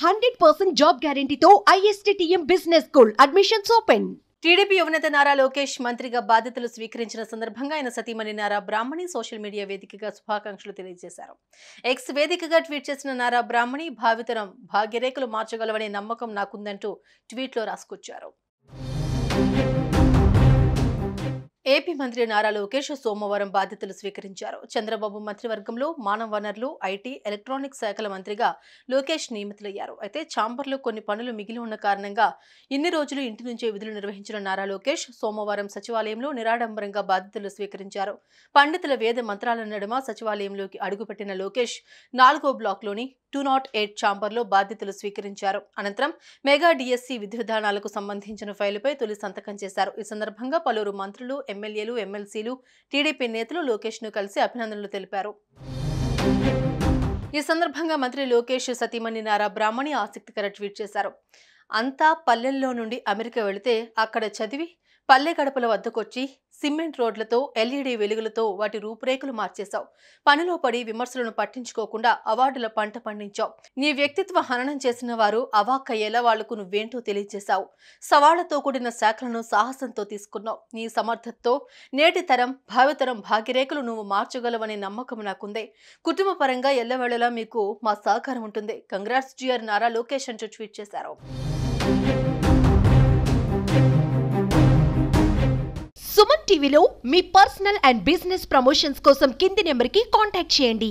100% job గ్యారెంటీతో ISTTM business school admissions open. TDP యువనేత నారా లోకేష్ మంత్రిగా బాధ్యతలు స్వీకరించిన సందర్భంగా ఆయన సతీమణి నారా బ్రాహ్మణి సోషల్ మీడియా వేదికగా శుభాకాంక్షలు తెలియజేశారు. ఎక్స్ వేదికగా ట్వీట్ చేసిన నారా బ్రాహ్మణి భావితరం భాగ్యరేఖలు మార్చగలవనే నమ్మకం నాకుందంటూ ట్వీట్లో రాసుకొచ్చారు. ఏపీ మంత్రి నారా లోకేష్ సోమవారం బాధ్యతలు స్వీకరించారు. చంద్రబాబు మంత్రివర్గంలో మానవ వనరులు, ఐటీ, ఎలక్ట్రానిక్స్ శాఖల మంత్రిగా లోకేష్ నియమితులయ్యారు. అయితే ఛాంబర్లో కొన్ని పనులు మిగిలి ఉన్న కారణంగా ఇన్ని రోజులు ఇంటి నుంచే విధులు నిర్వహించిన నారా లోకేష్ సోమవారం సచివాలయంలో నిరాడంబరంగా బాధ్యతలు స్వీకరించారు. పండితుల వేద మంత్రాల నడుమ సచివాలయంలోకి అడుగుపెట్టిన లోకేష్ 4వ బ్లాక్లోని 208 ఛాంబర్లో బాధ్యతలు స్వీకరించారు. అనంతరం మెగా డిఎస్సి విధి విధానాలకు సంబంధించిన ఫైలుపై తొలి సంతకం చేశారు. ఈ సందర్భంగా పలువురు మంత్రులు, ఎమ్మెల్యేలు, ఎమ్మెల్సీలు, టీడీపీ నేతలు లోకేష్ ను కలిసి అభినందనలు తెలిపారు. ఈ సందర్భంగా మంత్రి లోకేష్ సతీమణి నారా బ్రాహ్మణి ఆసక్తికర ట్వీట్ చేశారు. అంతా పల్లెల్లో నుండి అమెరికా వెళితే అక్కడ చదివి పల్లె గడపల వద్దకొచ్చి సిమెంట్ రోడ్లతో, ఎల్ఈడి వెలుగులతో వాటి రూపురేఖలు మార్చేశావు. పనిలో పడి విమర్శలను పట్టించుకోకుండా అవార్డుల పంట పండించావు. నీ వ్యక్తిత్వ హననం చేసిన వారు అవాక్కయ్యేలా వాళ్లకు నువ్వేంటో తెలియజేశావు. సవాళ్లతో కూడిన శాఖలను సాహసంతో తీసుకున్నావు. నీ సమర్థతతో నేటి తరం, భావితరం భాగ్యరేఖలు నువ్వు మార్చగలవనే నమ్మకం నాకుందే. కుటుంబ పరంగా ఎల్లవేళలా మీకు మా సహకారం ఉంటుంది. కంగ్రాట్స్ జిఆర్ నారా లోకేష్ అంటూ ట్వీట్ చేశారు. సుమన్ టీవీలో మీ పర్సనల్ అండ్ బిజినెస్ ప్రమోషన్స్ కోసం కింది నెంబర్కి కాంటాక్ట్ చేయండి.